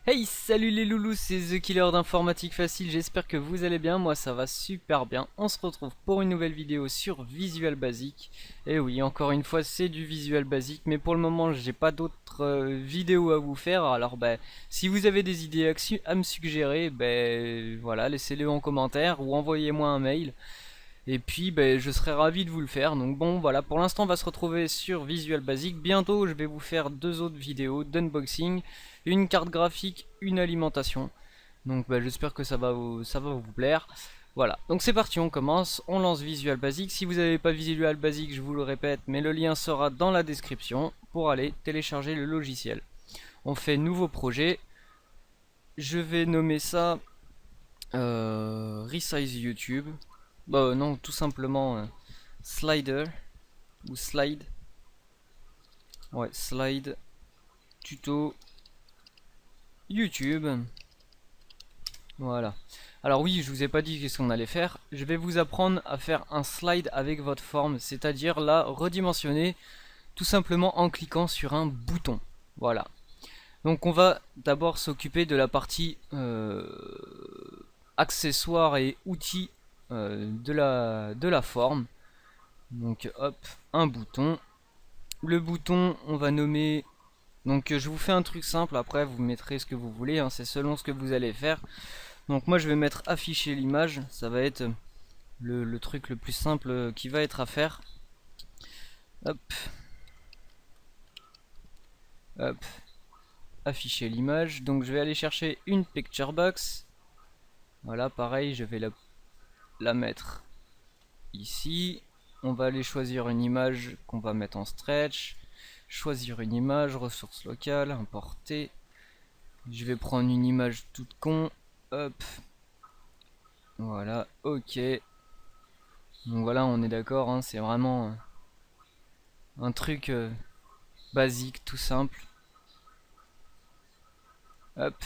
Hey, salut les loulous, c'est The Killer d'Informatique Facile, j'espère que vous allez bien, moi ça va super bien. On se retrouve pour une nouvelle vidéo sur Visual Basic. Et oui, encore une fois c'est du Visual Basic, mais pour le moment j'ai pas d'autres vidéos à vous faire. Alors si vous avez des idées à me suggérer, voilà, laissez-les en commentaire ou envoyez-moi un mail. Et puis je serai ravi de vous le faire. Donc bon voilà, pour l'instant on va se retrouver sur Visual Basic. Bientôt je vais vous faire deux autres vidéos d'unboxing, une carte graphique, une alimentation. Donc j'espère que ça va vous plaire. Voilà, donc c'est parti, on commence, on lance Visual Basic. Si vous n'avez pas Visual Basic, je vous le répète, mais le lien sera dans la description pour aller télécharger le logiciel. On fait nouveau projet. Je vais nommer ça Resize YouTube. Bah non, tout simplement Slider ou Slide. Ouais, Slide tuto YouTube. Voilà. Alors oui, je vous ai pas dit qu'est-ce qu'on allait faire. Je vais vous apprendre à faire un slide avec votre forme, c'est-à-dire la redimensionner tout simplement en cliquant sur un bouton. Voilà. Donc on va d'abord s'occuper de la partie accessoires et outils de la forme. Donc hop, un bouton. Le bouton, on va nommer... Donc je vous fais un truc simple, après vous mettrez ce que vous voulez, hein, c'est selon ce que vous allez faire. Donc moi je vais mettre afficher l'image, ça va être le truc le plus simple qui va être à faire. Hop, hop, afficher l'image. Donc je vais aller chercher une picture box. Voilà, pareil, je vais la mettre ici. On va aller choisir une image qu'on va mettre en stretch. Choisir une image, ressources locales, importer. Je vais prendre une image toute con. Hop. Voilà, ok. Donc voilà, on est d'accord, hein, c'est vraiment un truc basique, tout simple. Hop.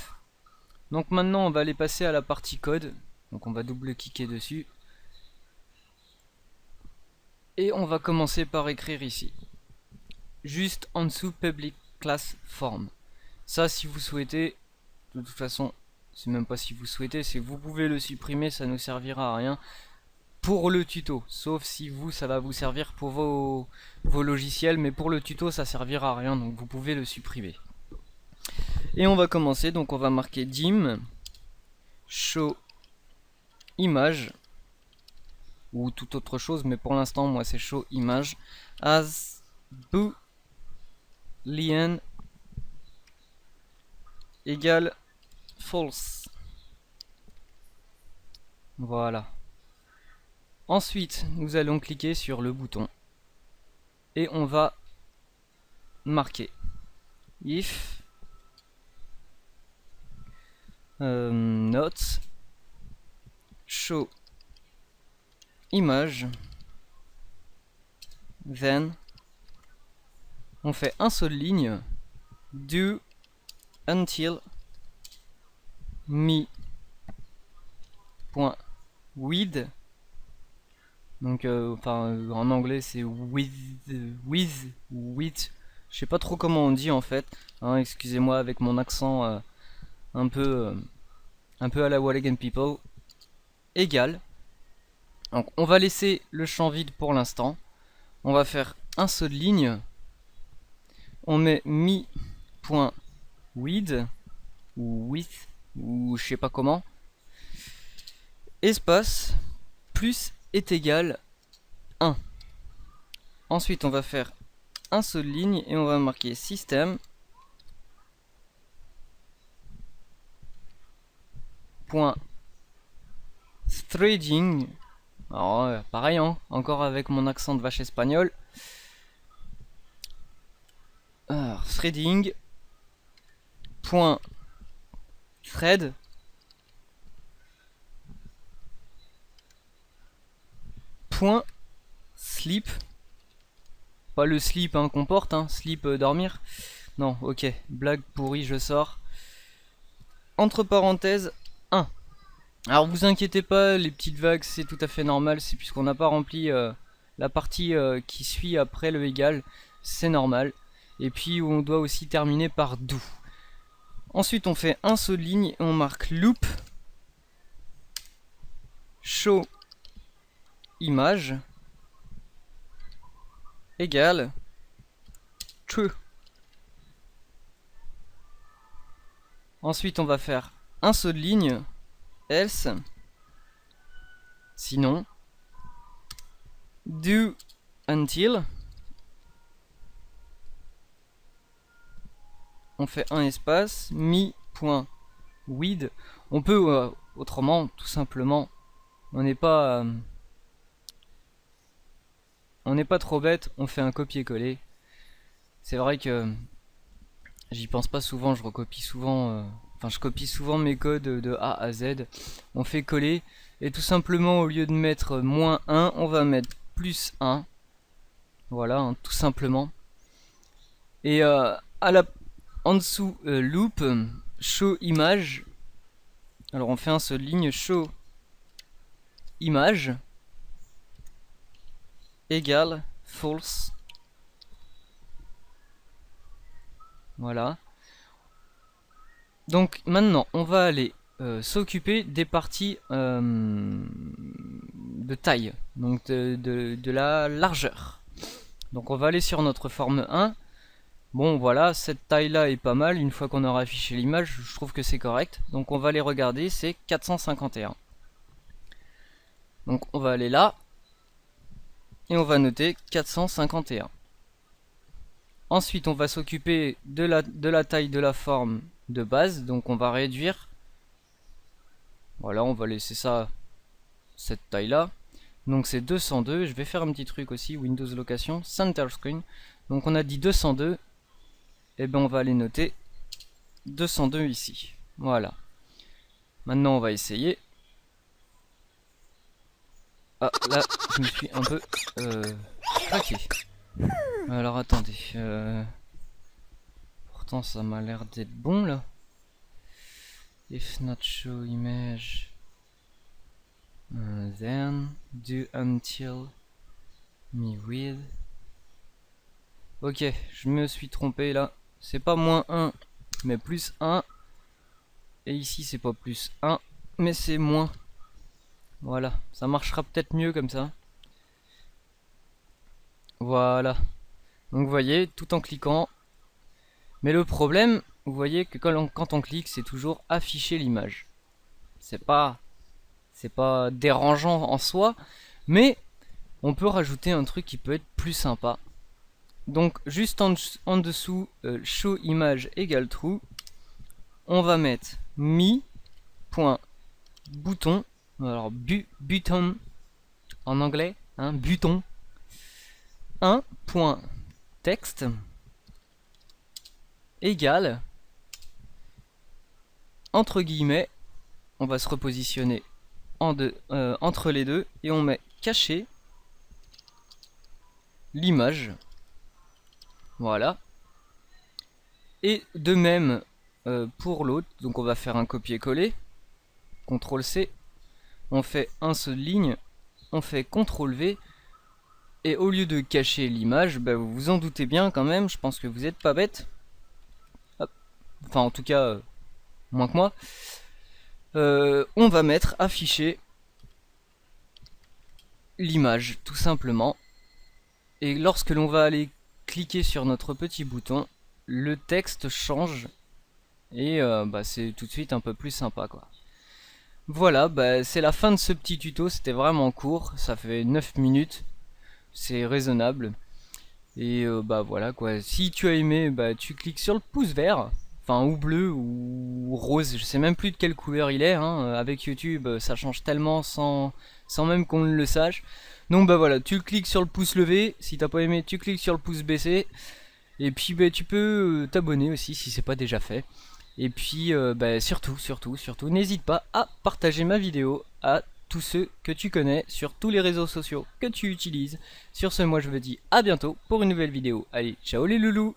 Donc maintenant, on va aller passer à la partie code. Donc on va double-cliquer dessus. Et on va commencer par écrire ici. Juste en dessous, public class form. Ça, si vous souhaitez, de toute façon, c'est même pas si vous souhaitez, c'est que vous pouvez le supprimer, ça ne servira à rien pour le tuto. Sauf si vous, ça va vous servir pour vos logiciels, mais pour le tuto, ça servira à rien, donc vous pouvez le supprimer. Et on va commencer, donc on va marquer dim show image ou toute autre chose, mais pour l'instant, moi c'est show image as boolean égale false. Voilà. Ensuite, nous allons cliquer sur le bouton et on va marquer if not show image, then on fait un seul ligne do until me.with. Donc en anglais c'est with je sais pas trop comment on dit en fait, hein, excusez-moi avec mon accent un peu à la Walligan People, égal. Donc on va laisser le champ vide pour l'instant. On va faire un seul ligne. On met me.with ou with ou je sais pas comment. Espace plus est égal 1. Ensuite on va faire un seul ligne et on va marquer système point threading. Alors pareil, hein, encore avec mon accent de vache espagnol. Alors, threading point thread point sleep. Pas le sleep hein, qu'on porte, hein, sleep dormir. Non, ok, blague pourrie, je sors. Entre parenthèses 1. Alors vous inquiétez pas, les petites vagues c'est tout à fait normal, c'est puisqu'on n'a pas rempli la partie qui suit après le égal, c'est normal. Et puis on doit aussi terminer par do. Ensuite on fait un saut de ligne et on marque loop show image égale true. Ensuite on va faire un saut de ligne else, sinon do until, on fait un espace me.with. On peut autrement tout simplement, on n'est pas trop bête, on fait un copier-coller. C'est vrai que j'y pense pas souvent, je recopie souvent, je copie souvent mes codes de A à Z. On fait coller et tout simplement au lieu de mettre -1, on va mettre +1. Voilà, hein, tout simplement. Et en dessous, loop, show image. Alors on fait un seul ligne, show image égale false. Voilà. Donc maintenant on va aller s'occuper des parties de taille, donc de la largeur. Donc on va aller sur notre forme 1. Bon voilà, cette taille là est pas mal. Une fois qu'on aura affiché l'image, je trouve que c'est correct. Donc on va aller regarder, c'est 451. Donc on va aller là et on va noter 451. Ensuite on va s'occuper de la taille de la forme de base. Donc on va réduire. Voilà, on va laisser ça, cette taille là. Donc c'est 202. Je vais faire un petit truc aussi, Windows Location, Center Screen. Donc on a dit 202. Et bien on va aller noter 202 ici. Voilà. Maintenant on va essayer. Ah là je me suis un peu craqué. Alors attendez. Pourtant ça m'a l'air d'être bon là. If not show image, then do until me with. Ok, je me suis trompé là. C'est pas -1 mais +1. Et ici c'est pas +1 mais c'est moins. Voilà, ça marchera peut-être mieux comme ça. Voilà. Donc vous voyez, tout en cliquant. Mais le problème, vous voyez que quand on clique, c'est toujours afficher l'image. C'est pas dérangeant en soi, mais on peut rajouter un truc qui peut être plus sympa. Donc juste en dessous, show image égale true, on va mettre me.bouton, alors button en anglais, hein, button, 1.text égale, entre guillemets, on va se repositionner entre les deux et on met cacher l'image. Voilà. Et de même pour l'autre, donc on va faire un copier-coller, CTRL-C, on fait un seul ligne, on fait CTRL-V, et au lieu de cacher l'image, bah, vous vous en doutez bien quand même, je pense que vous n'êtes pas bête. Enfin en tout cas, moins que moi. On va mettre afficher l'image tout simplement. Et lorsque l'on va aller cliquer sur notre petit bouton, le texte change et bah, c'est tout de suite un peu plus sympa quoi. Voilà, bah, c'est la fin de ce petit tuto, c'était vraiment court, ça fait 9 minutes, c'est raisonnable. Et bah voilà quoi, si tu as aimé, bah, tu cliques sur le pouce vert, enfin ou bleu ou rose, je sais même plus de quelle couleur il est, hein. Avec YouTube ça change tellement sans même qu'on le sache. Donc bah voilà, tu cliques sur le pouce levé, si t'as pas aimé tu cliques sur le pouce baissé. Et puis bah, tu peux t'abonner aussi si c'est pas déjà fait. Et puis bah, surtout, n'hésite pas à partager ma vidéo à tous ceux que tu connais sur tous les réseaux sociaux que tu utilises. Sur ce, moi je vous dis à bientôt pour une nouvelle vidéo. Allez, ciao les loulous!